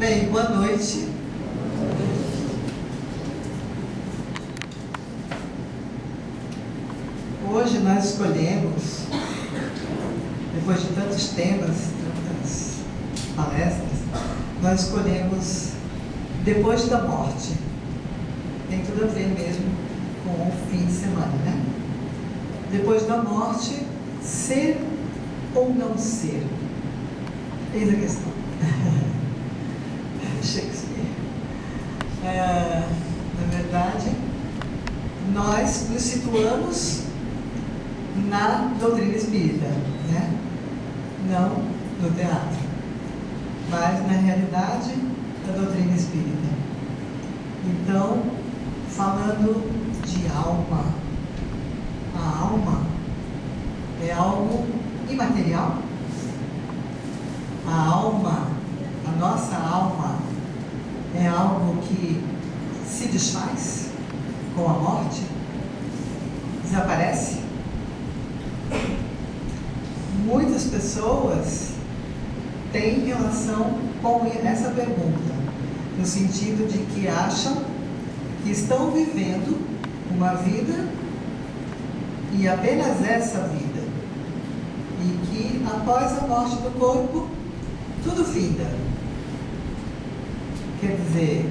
Bem, boa noite. Hoje nós escolhemos, depois de tantos temas, tantas palestras, nós escolhemos depois da morte. Tem tudo a ver mesmo com o fim de semana, né? Depois da morte, ser ou não ser? Eis a questão. Shakespeare. Na verdade, nós nos situamos na doutrina espírita, né? Não no teatro, mas na realidade da doutrina espírita. Então, falando de alma, a alma é algo imaterial. A alma, a nossa alma, é algo que se desfaz com a morte, desaparece. Muitas pessoas têm relação com essa pergunta, no sentido de que acham que estão vivendo uma vida e apenas essa vida, e que após a morte do corpo, tudo finda. Quer dizer,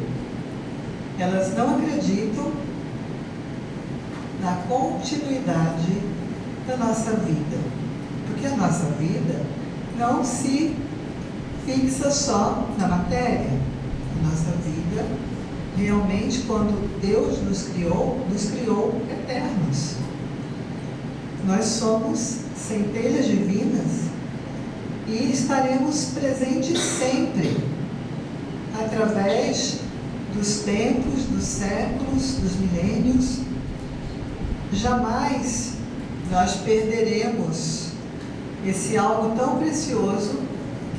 elas não acreditam na continuidade da nossa vida, porque a nossa vida não se fixa só na matéria. A nossa vida, realmente, quando Deus nos criou eternos. Nós somos centelhas divinas e estaremos presentes sempre, através dos tempos, dos séculos, dos milênios. Jamais nós perderemos esse algo tão precioso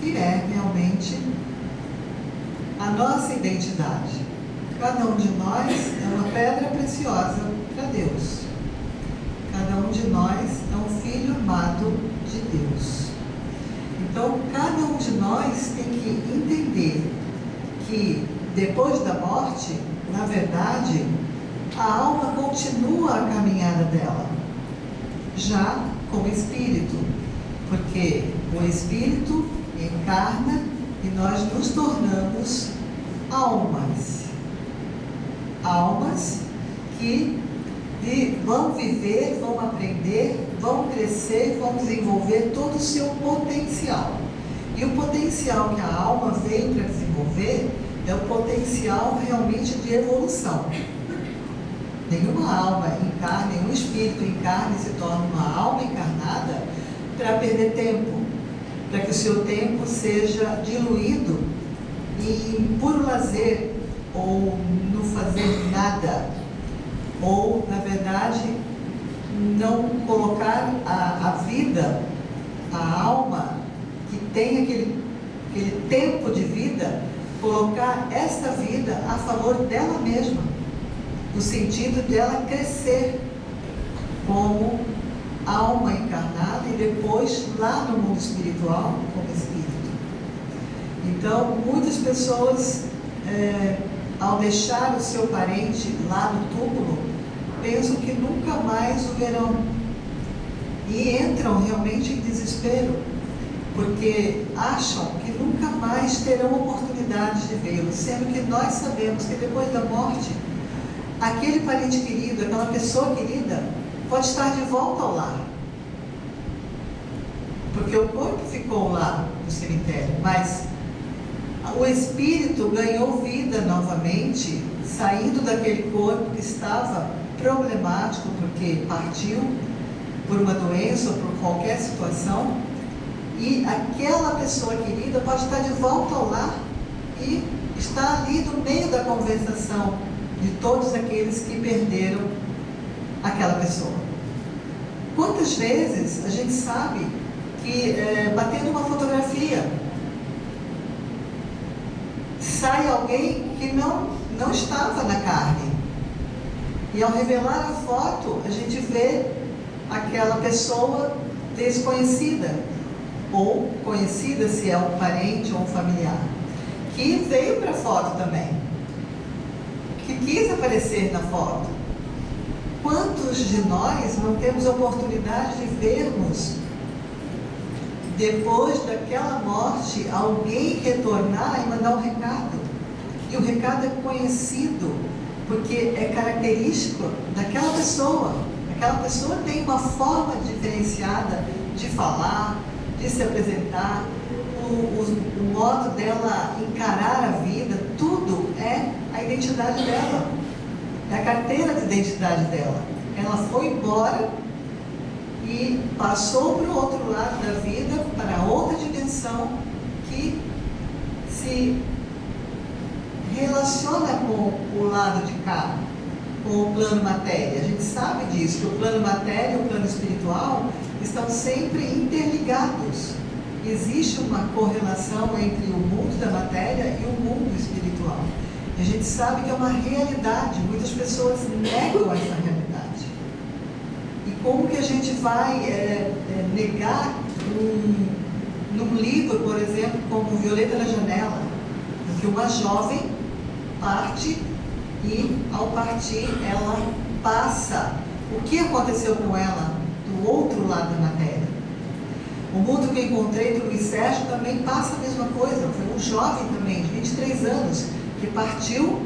que é realmente a nossa identidade. Cada um de nós é uma pedra preciosa para Deus. Cada um de nós é um filho amado de Deus. Então, cada um de nós tem que entender que depois da morte, na verdade, a alma continua a caminhada dela, já como espírito, porque o espírito encarna e nós nos tornamos almas. Almas que vão viver, vão aprender, vão crescer, vão desenvolver todo o seu potencial. E o potencial que a alma veio para desenvolver é o potencial realmente de evolução. Nenhuma alma encarna, nenhum espírito encarna e se torna uma alma encarnada para perder tempo, para que o seu tempo seja diluído em puro lazer, ou não fazer nada, ou, na verdade, não colocar a vida, a alma que tem aquele tempo de vida, colocar esta vida a favor dela mesma, no sentido dela crescer como alma encarnada e depois lá no mundo espiritual como espírito. Então, muitas pessoas, ao deixar o seu parente lá no túmulo, pensam que nunca mais o verão e entram realmente em desespero, porque acham que nunca mais terão oportunidade de vê-lo, sendo que nós sabemos que depois da morte, aquele parente querido, aquela pessoa querida, pode estar de volta ao lar, porque o corpo ficou lá no cemitério, mas o espírito ganhou vida novamente, saindo daquele corpo que estava problemático, porque partiu por uma doença ou por qualquer situação, e aquela pessoa querida pode estar de volta ao lar e está ali no meio da conversação de todos aqueles que perderam aquela pessoa. Quantas vezes a gente sabe que, batendo uma fotografia, sai alguém que não estava na carne, e ao revelar a foto, a gente vê aquela pessoa desconhecida, ou conhecida se é um parente ou um familiar, que veio para a foto também, que quis aparecer na foto. Quantos de nós não temos oportunidade de vermos, depois daquela morte, alguém retornar e mandar um recado? E o recado é conhecido, porque é característico daquela pessoa. Aquela pessoa tem uma forma diferenciada de falar, de se apresentar, o modo dela encarar a vida, tudo é a identidade dela, é a carteira de identidade dela. Ela foi embora e passou para o outro lado da vida, para outra dimensão que se relaciona com o lado de cá, com o plano matéria. A gente sabe disso, que o plano matéria e o plano espiritual estão sempre interligados. Existe uma correlação entre o mundo da matéria e o mundo espiritual. E a gente sabe que é uma realidade, muitas pessoas negam essa realidade. E como que a gente vai negar num livro, por exemplo, como Violeta na Janela, em que uma jovem parte e, ao partir, ela passa o que aconteceu com ela do outro lado da matéria. O mundo que eu encontrei do Luiz Sérgio também passa a mesma coisa. Foi um jovem também, de 23 anos, que partiu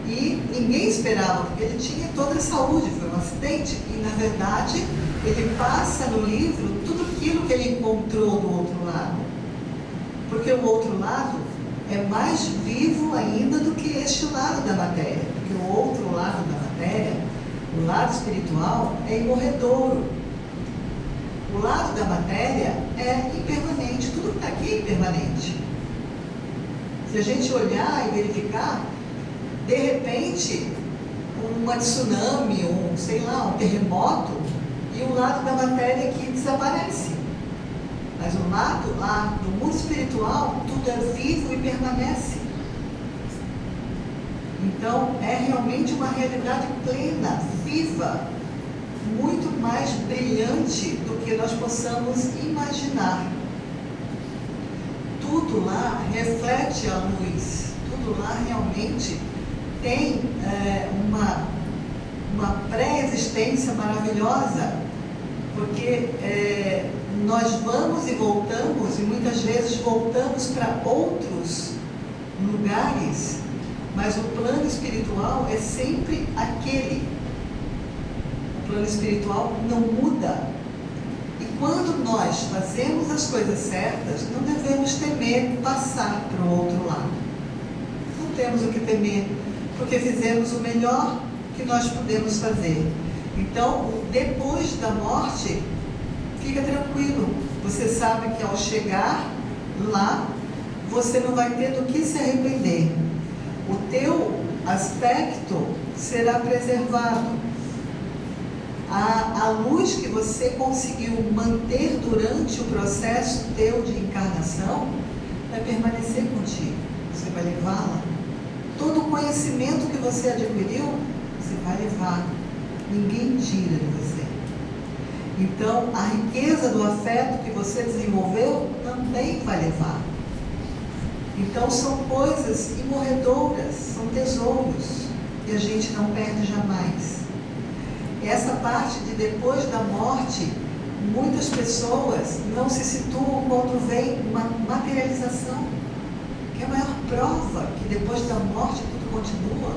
e ninguém esperava, porque ele tinha toda a saúde, foi um acidente. E, na verdade, ele passa no livro tudo aquilo que ele encontrou do outro lado. Porque o outro lado é mais vivo ainda do que este lado da matéria. Porque o outro lado da matéria, o lado espiritual, é imorredouro. O lado da matéria é impermanente, tudo que está aqui é impermanente. Se a gente olhar e verificar, de repente, uma tsunami, um terremoto, e o lado da matéria aqui desaparece. Mas o lado lá do mundo espiritual, tudo é vivo e permanece. Então, é realmente uma realidade plena, viva, muito mais brilhante do que nós possamos imaginar. Tudo lá reflete a luz, tudo lá realmente tem uma pré-existência maravilhosa, porque nós vamos e voltamos, e muitas vezes voltamos para outros lugares, mas o plano espiritual é sempre aquele. O plano espiritual não muda. E quando nós fazemos as coisas certas, não devemos temer passar para o outro lado. Não temos o que temer, porque fizemos o melhor que nós podemos fazer. Então, depois da morte, fica tranquilo. Você sabe que ao chegar lá, você não vai ter do que se arrepender. O teu aspecto será preservado. A luz que você conseguiu manter durante o processo teu de encarnação vai permanecer contigo. Você vai levá-la. Todo o conhecimento que você adquiriu, você vai levar. Ninguém tira de você. Então, a riqueza do afeto que você desenvolveu também vai levar. Então, são coisas imorredouras, são tesouros que a gente não perde jamais. Essa parte de depois da morte, muitas pessoas não se situam quando vem uma materialização, que é a maior prova que depois da morte tudo continua.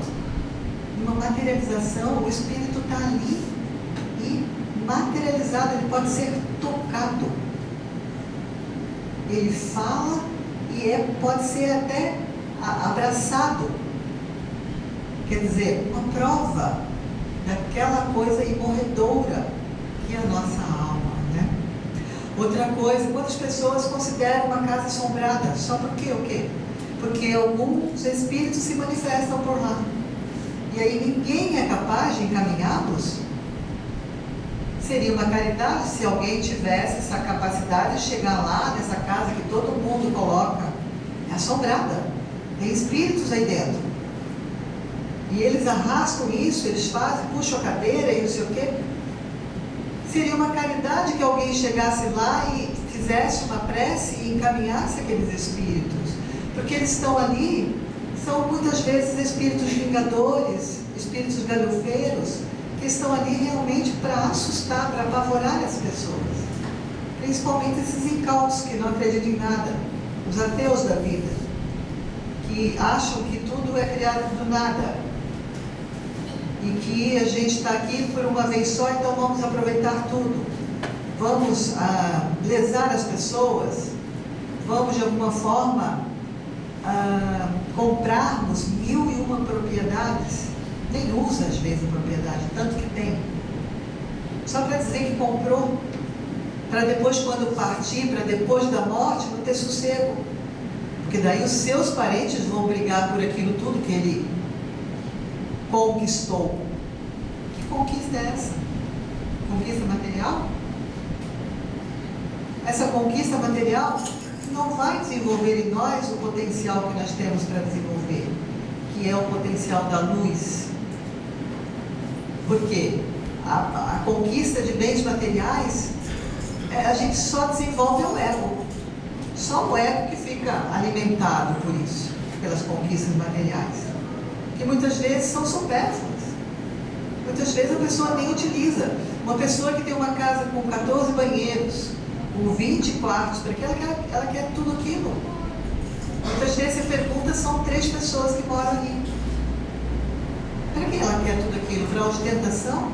Uma materialização, o espírito está ali e materializado, ele pode ser tocado. Ele fala e pode ser até abraçado. Quer dizer, uma prova daquela coisa imorredoura que é a nossa alma, né? Outra coisa, quantas pessoas consideram uma casa assombrada? Só porque o quê? Porque alguns espíritos se manifestam por lá. E aí ninguém é capaz de encaminhá-los? Seria uma caridade se alguém tivesse essa capacidade de chegar lá nessa casa que todo mundo coloca. É assombrada. Tem espíritos aí dentro. E eles arrastam isso, eles fazem, puxam a cadeira e não sei o quê. Seria uma caridade que alguém chegasse lá e fizesse uma prece e encaminhasse aqueles espíritos. Porque eles estão ali, são muitas vezes espíritos vingadores, espíritos galhofeiros, que estão ali realmente para assustar, para apavorar as pessoas. Principalmente esses incautos que não acreditam em nada, os ateus da vida, que acham que tudo é criado do nada e que a gente está aqui por uma vez só, então vamos aproveitar tudo, vamos lesar as pessoas, vamos de alguma forma comprarmos 1001 propriedades, nem usa às vezes a propriedade, tanto que tem, só para dizer que comprou, para depois, quando partir, para depois da morte, não ter sossego, porque daí os seus parentes vão brigar por aquilo tudo que ele conquistou. Que conquista é essa? Conquista material? Essa conquista material não vai desenvolver em nós o potencial que nós temos para desenvolver, que é o potencial da luz. Por quê? A conquista de bens materiais, a gente só desenvolve o ego. Só o ego que fica alimentado por isso, pelas conquistas materiais, que muitas vezes são supérfluas. Muitas vezes a pessoa nem utiliza. Uma pessoa que tem uma casa com 14 banheiros, com 20 quartos, para que ela quer tudo aquilo? Muitas vezes você pergunta, são 3 pessoas que moram ali. Para que ela quer tudo aquilo? Para ostentação?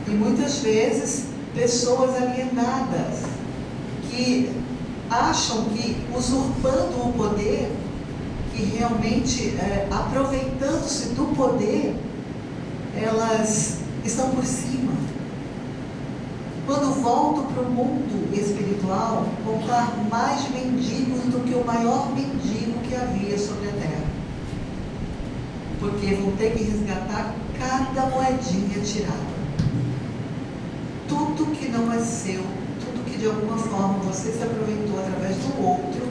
E muitas vezes pessoas alienadas, que acham que usurpando o poder, que realmente aproveitando-se do poder, elas estão por cima. Quando voltam para o mundo espiritual, vão estar mais mendigos do que o maior mendigo que havia sobre a terra. Porque vão ter que resgatar cada moedinha tirada. Tudo que não é seu, tudo que de alguma forma você se aproveitou através do outro,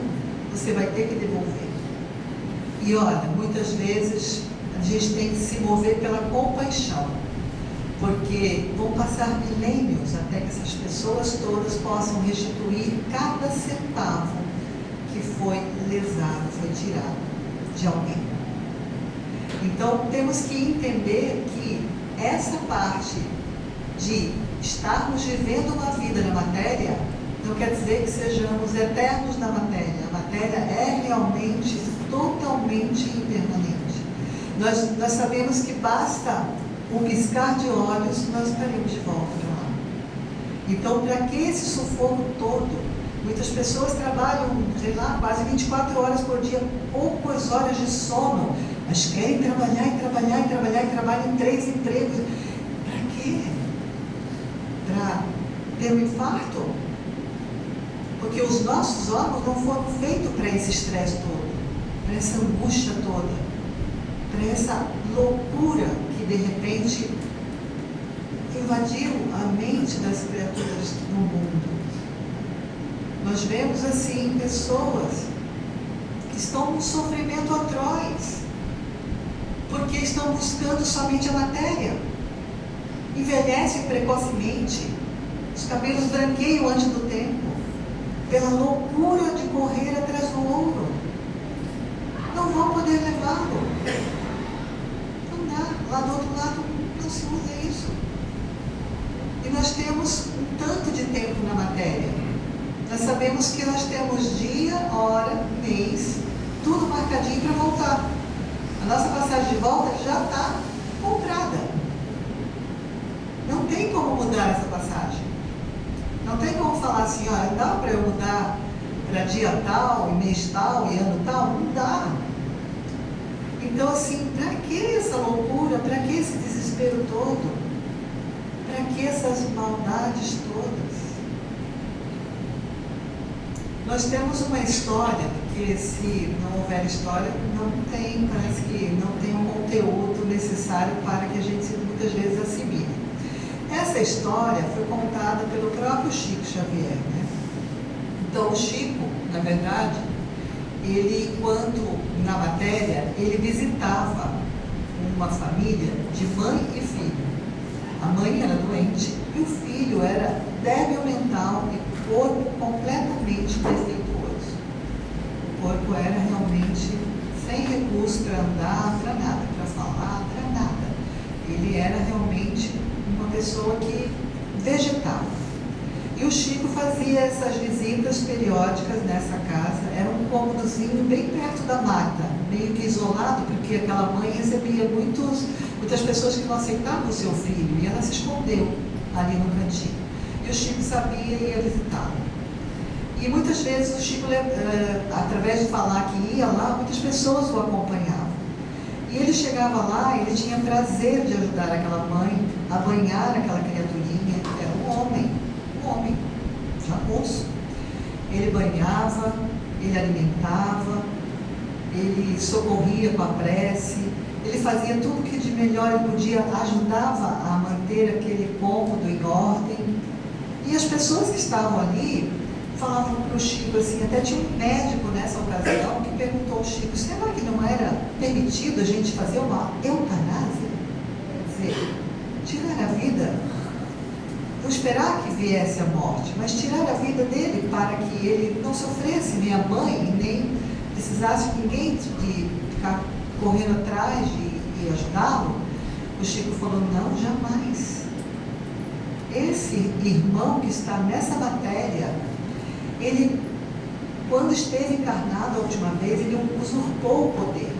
você vai ter que devolver. E olha, muitas vezes a gente tem que se mover pela compaixão, porque vão passar milênios até que essas pessoas todas possam restituir cada centavo que foi lesado, foi tirado de alguém. Então temos que entender que essa parte de estarmos vivendo uma vida na matéria não quer dizer que sejamos eternos na matéria. A matéria é realmente totalmente impermanente. Nós sabemos que basta um piscar de olhos, nós estaremos de volta para lá. Então, para que esse sufoco todo? Muitas pessoas trabalham, sei lá, quase 24 horas por dia, poucas horas de sono, mas querem trabalhar e trabalhar e trabalhar e trabalham em 3 empregos. Para quê? Para ter um infarto? Porque os nossos órgãos não foram feitos para esse estresse todo, para essa angústia toda, para essa loucura que de repente invadiu a mente das criaturas do mundo. Nós vemos assim pessoas que estão num sofrimento atroz, porque estão buscando somente a matéria, envelhecem precocemente, os cabelos branqueiam antes do tempo, pela loucura de correr atrás do ouro. Não vão poder levá-lo. Não dá. Lá do outro lado não se usa isso. E nós temos um tanto de tempo na matéria. Nós sabemos que nós temos dia, hora, mês, tudo marcadinho para voltar. A nossa passagem de volta já está comprada. Não tem como mudar essa passagem. Não tem como falar assim, olha, dá para eu mudar para dia tal, e mês tal, e ano tal? Não dá. Então, assim, para que essa loucura? Para que esse desespero todo? Para que essas maldades todas? Nós temos uma história, porque se não houver história, não tem, parece que não tem um conteúdo necessário para que a gente muitas vezes assimile. Essa história foi contada pelo próprio Chico Xavier, né? Então, o Chico, na verdade, ele, enquanto na matéria, ele visitava uma família de mãe e filho. A mãe era doente e o filho era débil mental e corpo completamente defeituoso. corpo era realmente sem recurso para andar, para nada, para falar, para nada. Ele era realmente uma pessoa que vegetava. E o Chico fazia essas visitas periódicas nessa casa. Era um cômodozinho bem perto da mata, meio que isolado, porque aquela mãe recebia muitas pessoas que não aceitavam o seu filho, e ela se escondeu ali no cantinho. E o Chico sabia e ia visitá-lo. E muitas vezes o Chico, através de falar que ia lá, muitas pessoas o acompanhavam. E ele chegava lá, ele tinha prazer de ajudar aquela mãe a banhar aquela criaturinha. Era um homem, já moço. Ele banhava, ele alimentava, ele socorria com a prece, ele fazia tudo que de melhor ele podia, ajudava a manter aquele cômodo em ordem. E as pessoas que estavam ali falavam para o Chico assim, até tinha um médico nessa ocasião que perguntou ao Chico, será que não era permitido a gente fazer uma eutanásia? Quer dizer, tirar a vida, não esperar que viesse a morte, mas tirar a vida dele para que ele não sofresse, nem a mãe, nem precisasse de ninguém de ficar correndo atrás e ajudá-lo. O Chico falou, não, jamais. Esse irmão que está nessa matéria, ele, quando esteve encarnado a última vez, ele usurpou o poder.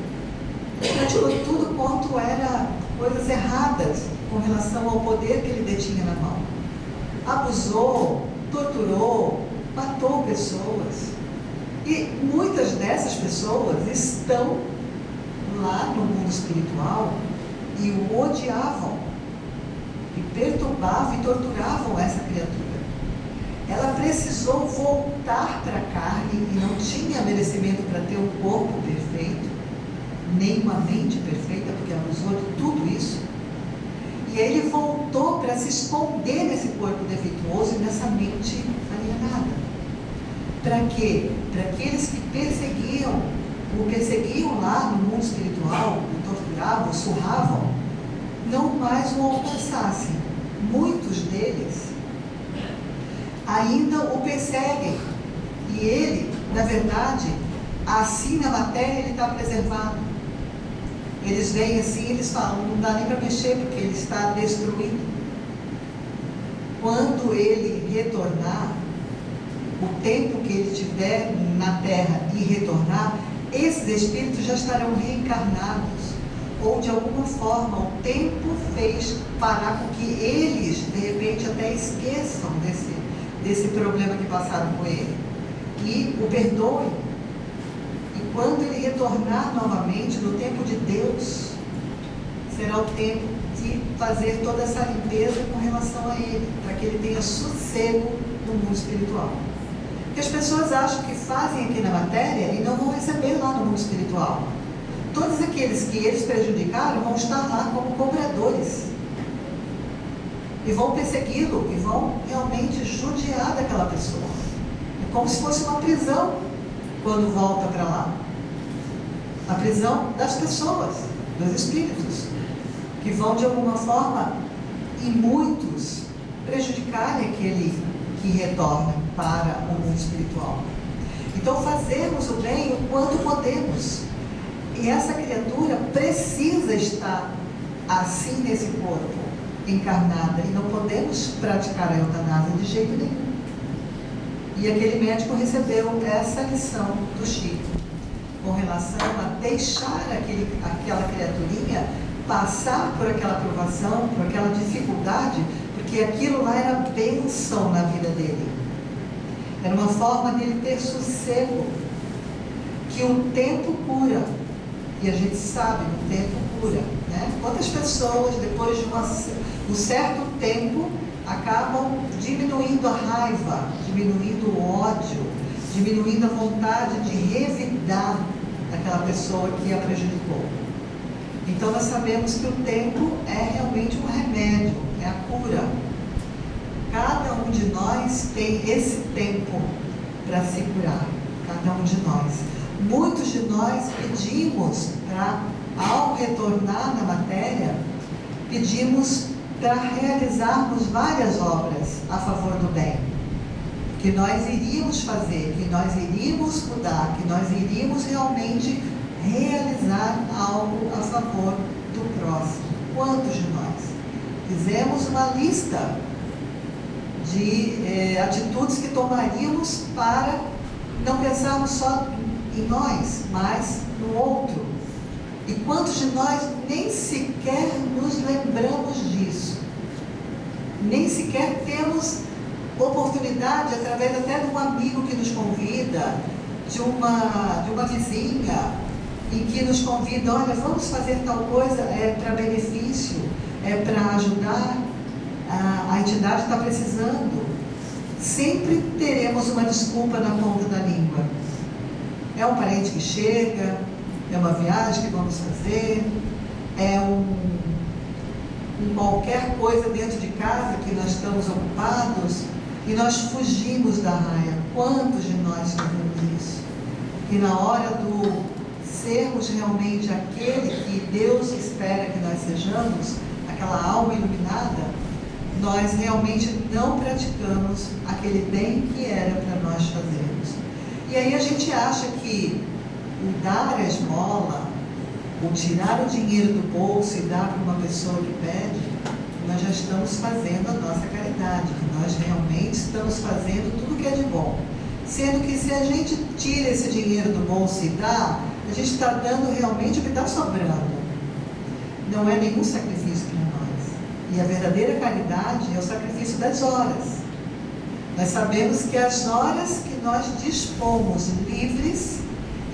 Ele praticou tudo quanto era coisas erradas com relação ao poder que ele detinha na mão. Abusou, torturou, matou pessoas. E muitas dessas pessoas estão lá no mundo espiritual e o odiavam, e perturbavam e torturavam essa criatura. Ela precisou voltar para a carne e não tinha merecimento para ter um corpo perfeito, nem uma mente perfeita, porque abusou de tudo isso. E aí ele voltou para se esconder nesse corpo defeituoso e nessa mente alienada. Para quê? Para aqueles que o perseguiam lá no mundo espiritual, o torturavam, o surravam, não mais o alcançassem. Muitos deles ainda o perseguem. E ele, na verdade, assim na matéria ele está preservado. Eles vêm assim, eles falam, não dá nem para mexer porque ele está destruído. Quando ele retornar, o tempo que ele tiver na Terra e retornar, esses espíritos já estarão reencarnados. Ou de alguma forma o tempo fez parar com que eles, de repente, até esqueçam desse problema que passaram com ele. E o perdoem. E quando ele retornar novamente, no tempo de Deus, será o tempo de fazer toda essa limpeza com relação a ele, para que ele tenha sossego no mundo espiritual. Porque as pessoas acham que fazem aqui na matéria e não vão receber lá no mundo espiritual. Todos aqueles que eles prejudicaram vão estar lá como cobradores. E vão persegui-lo, e vão realmente judiar daquela pessoa. É como se fosse uma prisão quando volta para lá. A prisão das pessoas, dos espíritos, que vão de alguma forma, e muitos, prejudicarem aquele que retorna para o mundo espiritual. Então fazemos o bem o quanto podemos. E essa criatura precisa estar assim nesse corpo, encarnada, e não podemos praticar a eutanásia de jeito nenhum. E aquele médico recebeu essa lição do Chico, com relação a deixar aquela criaturinha passar por aquela provação, por aquela dificuldade, porque aquilo lá era bênção na vida dele. Era uma forma dele ter sossego, que o tempo cura. E a gente sabe que o tempo cura, né? Quantas pessoas, depois de um certo tempo, acabam diminuindo a raiva, diminuindo o ódio, diminuindo a vontade de revidar aquela pessoa que a prejudicou. Então nós sabemos que o tempo é realmente um remédio, é a cura. Cada um de nós tem esse tempo para se curar, cada um de nós. Muitos de nós pedimos para, ao retornar na matéria, pedimos para realizarmos várias obras a favor do bem. que nós iríamos fazer, que nós iríamos mudar, que nós iríamos realmente realizar algo a favor do próximo. Quantos de nós fizemos uma lista de atitudes que tomaríamos para não pensarmos só em nós, mas no outro? E quantos de nós nem sequer nos lembramos disso? Nem sequer temos oportunidade, através até de um amigo que nos convida, de uma vizinha, em que nos convida, olha, vamos fazer tal coisa, é para benefício, é para ajudar, a entidade está precisando. Sempre teremos uma desculpa na ponta da língua. É um parente que chega, é uma viagem que vamos fazer, é qualquer coisa dentro de casa que nós estamos ocupados e nós fugimos da raia. Quantos de nós fazemos isso? E na hora do sermos realmente aquele que Deus espera que nós sejamos, aquela alma iluminada, nós realmente não praticamos aquele bem que era para nós fazermos. E aí a gente acha que o dar a esmola, o tirar o dinheiro do bolso e dar para uma pessoa que pede, nós já estamos fazendo a nossa caridade, que nós realmente estamos fazendo tudo que é de bom. Sendo que se a gente tira esse dinheiro do bolso e dá, a gente está dando realmente o que está sobrando. Não é nenhum sacrifício para nós. E a verdadeira caridade é o sacrifício das horas. Nós sabemos que as horas que nós dispomos livres,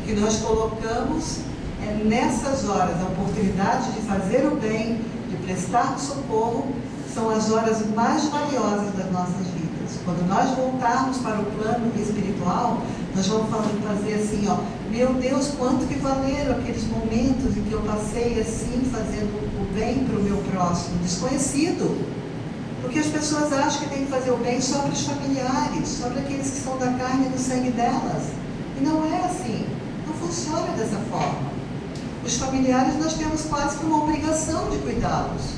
que nós colocamos nessas horas, a oportunidade de fazer o bem, de prestar socorro, são as horas mais valiosas das nossas vidas. Quando nós voltarmos para o plano espiritual, nós vamos fazer assim, ó, meu Deus, quanto que valeram aqueles momentos em que eu passei assim, fazendo o bem para o meu próximo, desconhecido. Porque as pessoas acham que tem que fazer o bem só para os familiares, só para aqueles que são da carne e do sangue delas. E não é assim, não funciona dessa forma. Os familiares nós temos quase que uma obrigação de cuidá-los.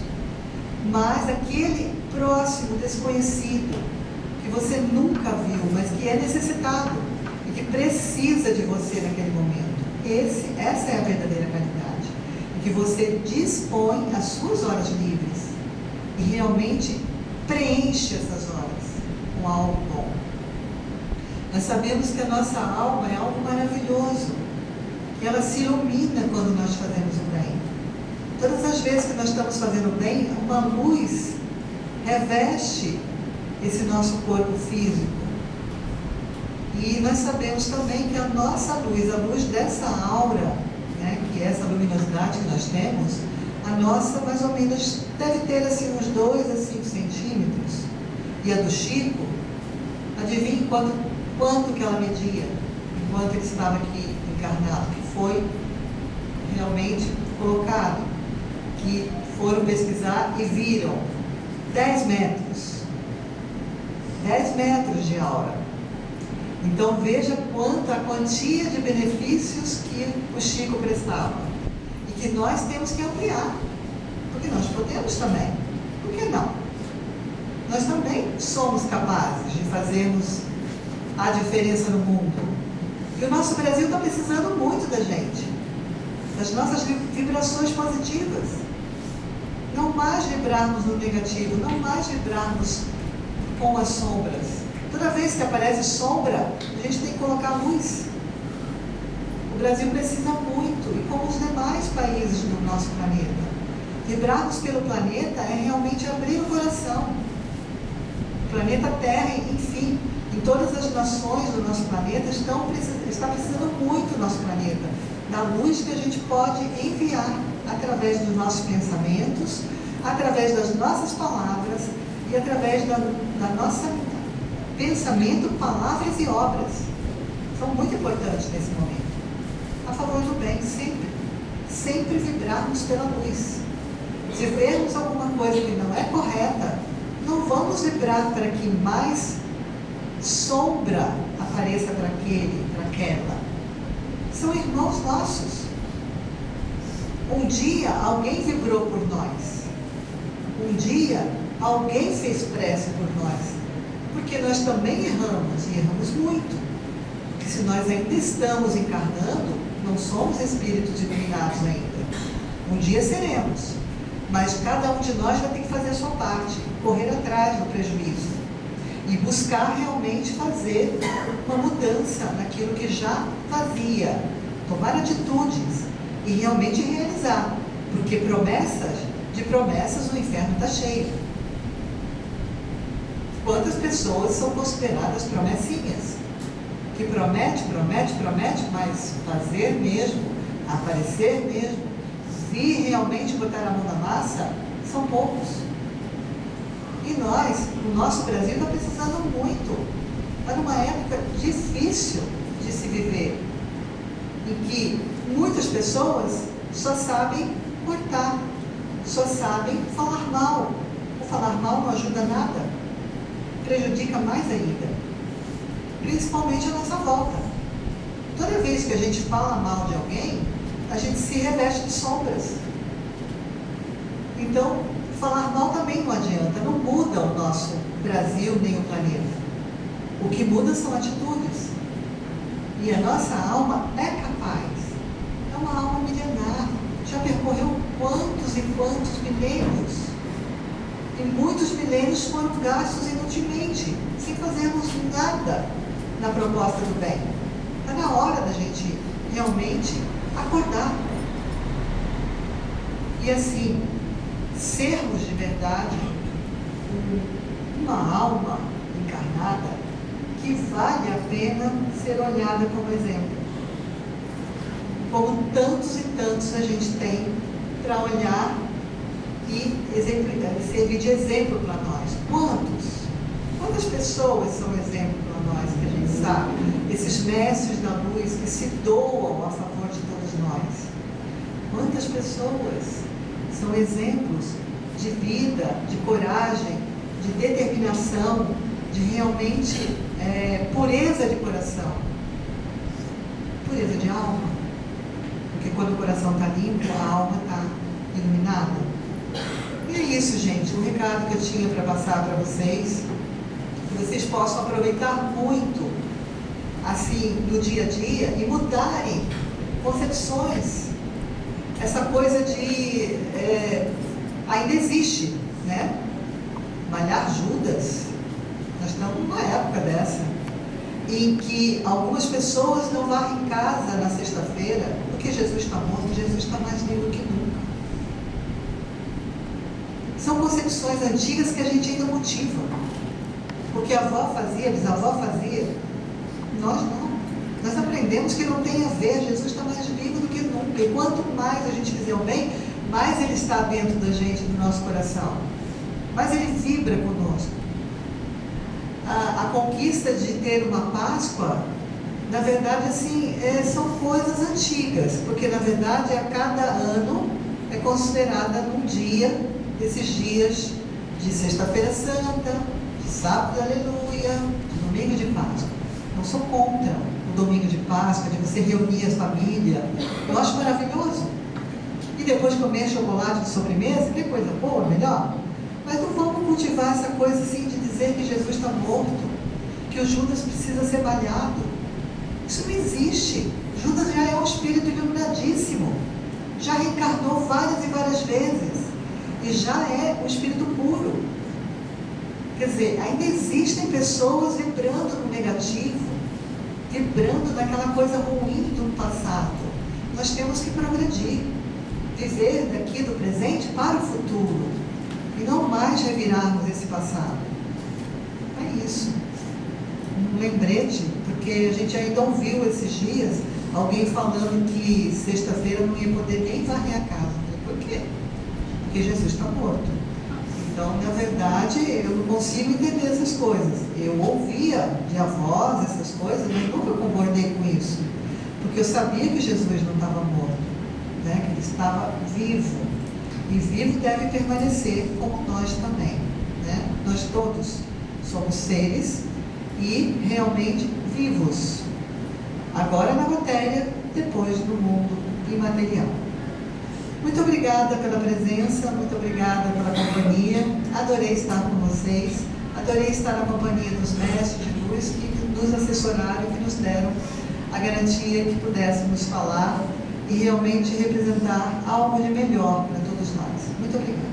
Mas aquele próximo, desconhecido, que você nunca viu, mas que é necessitado e que precisa de você naquele momento. Essa é a verdadeira caridade. Em que você dispõe as suas horas livres e realmente preenche essas horas com algo bom. Nós sabemos que a nossa alma é algo maravilhoso, que ela se ilumina quando nós fazemos o bem. Todas as vezes que nós estamos fazendo o bem, uma luz reveste esse nosso corpo físico. E nós sabemos também que a nossa luz, a luz dessa aura, né, que é essa luminosidade que nós temos, a nossa mais ou menos deve ter assim uns 2 a 5 centímetros. E a do Chico, adivinhe quanto que ela media enquanto ele estava aqui encarnado, que foi realmente colocado, que foram pesquisar e viram 10 metros. 10 metros de aura. Então veja quanta a quantia de benefícios que o Chico prestava. E que nós temos que ampliar. Porque nós podemos também. Por que não? Nós também somos capazes de fazermos a diferença no mundo. E o nosso Brasil está precisando muito da gente. Das nossas vibrações positivas. Não mais vibrarmos no negativo, não mais vibrarmos com as sombras. Toda vez que aparece sombra, a gente tem que colocar luz. O Brasil precisa muito, e como os demais países do nosso planeta. Vibrarmos pelo planeta é realmente abrir o coração. O planeta Terra, enfim, em todas as nações do nosso planeta está precisando muito do nosso planeta, da luz que a gente pode enviar através dos nossos pensamentos, através das nossas palavras e através da nossa pensamento, palavras e obras. São muito importantes nesse momento. A favor do bem, sempre vibrarmos pela luz. Se vermos alguma coisa que não é correta, não vamos vibrar para que mais sombra apareça para aquele, para aquela. São irmãos nossos. Um dia alguém vibrou por nós. Um dia alguém fez prece por nós. Porque nós também erramos, e erramos muito. Porque se nós ainda estamos encarnando, não somos espíritos iluminados ainda. Um dia seremos. Mas cada um de nós vai ter que fazer a sua parte, correr atrás do prejuízo e buscar realmente fazer uma mudança naquilo que já fazia, tomar atitudes e realmente realizar, porque de promessas o inferno está cheio. Quantas pessoas são consideradas promessinhas? Que promete, mas fazer mesmo, aparecer mesmo, vir realmente botar a mão na massa, são poucos. E nós, o nosso Brasil está precisando muito. Está numa época difícil de se viver, em que muitas pessoas só sabem cortar, só sabem falar mal. O falar mal não ajuda nada, prejudica mais ainda, principalmente a nossa volta. Toda vez que a gente fala mal de alguém, a gente se reveste de sombras. Então, falar mal também não adianta, não muda o nosso Brasil nem o planeta. O que muda são atitudes. E a nossa alma é capaz. É uma alma milenar. Já percorreu quantos e quantos milênios. E muitos milênios foram gastos inutilmente, sem fazermos nada na proposta do bem. Está na hora da gente realmente acordar. E assim, sermos de verdade uma alma encarnada que vale a pena ser olhada como exemplo. Como tantos e tantos a gente tem para olhar e servir de exemplo para nós. Quantas pessoas são exemplo para nós, que a gente sabe? Esses mestres da luz que se doam a favor de todos nós. Quantas pessoas são exemplos de vida, de coragem, de determinação, de realmente pureza de coração, pureza de alma, porque quando o coração está limpo, a alma está iluminada. E é isso, gente, o recado que eu tinha para passar para vocês, que vocês possam aproveitar muito, assim, no dia a dia e mudarem concepções. Essa coisa de ainda existe, né? Malhar Judas. Nós estamos numa época dessa, em que algumas pessoas não varrem casa na sexta-feira, porque Jesus está morto, Jesus está mais vivo que nunca. São concepções antigas que a gente ainda motiva. Porque a avó fazia, a bisavó fazia, nós não. Nós aprendemos que não tem a ver, Jesus está mais vivo do que nunca. E quanto mais a gente fizer o bem, mais Ele está dentro da gente, do nosso coração. Mais Ele vibra conosco. A conquista de ter uma Páscoa, na verdade, assim, são coisas antigas. Porque, na verdade, a cada ano é considerada um dia, desses dias de Sexta-feira Santa, de Sábado, Aleluia, de Domingo de Páscoa. Não sou contra o Domingo de Páscoa, de você reunir a família. Eu acho maravilhoso. E depois comer chocolate de sobremesa, que coisa boa, melhor. Mas não vamos cultivar essa coisa assim de dizer que Jesus está morto, que o Judas precisa ser malhado. Isso não existe. Judas já é um espírito iluminadíssimo. Já reencarnou várias e várias vezes. E já é um espírito puro. Quer dizer, ainda existem pessoas vibrando no negativo, vibrando naquela coisa ruim do passado. Nós temos que progredir, viver daqui do presente para o futuro, e não mais revirarmos esse passado. É isso. Um lembrete, porque a gente ainda ouviu esses dias alguém falando que sexta-feira não ia poder nem varrer a casa. Por quê? Porque Jesus está morto. Então, na verdade, eu não consigo entender essas coisas. Eu ouvia de avós essas coisas, mas nunca concordei com isso. Porque eu sabia que Jesus não estava morto, né? Que Ele estava vivo. E vivo deve permanecer, como nós também, né? Nós todos somos seres e realmente vivos. Agora na matéria, depois no mundo imaterial. Muito obrigada pela presença, muito obrigada pela companhia. Adorei estar com vocês. Adorei estar na companhia dos mestres de luz que nos assessoraram e que nos deram a garantia que pudéssemos falar e realmente representar algo de melhor para todos nós. Muito obrigada.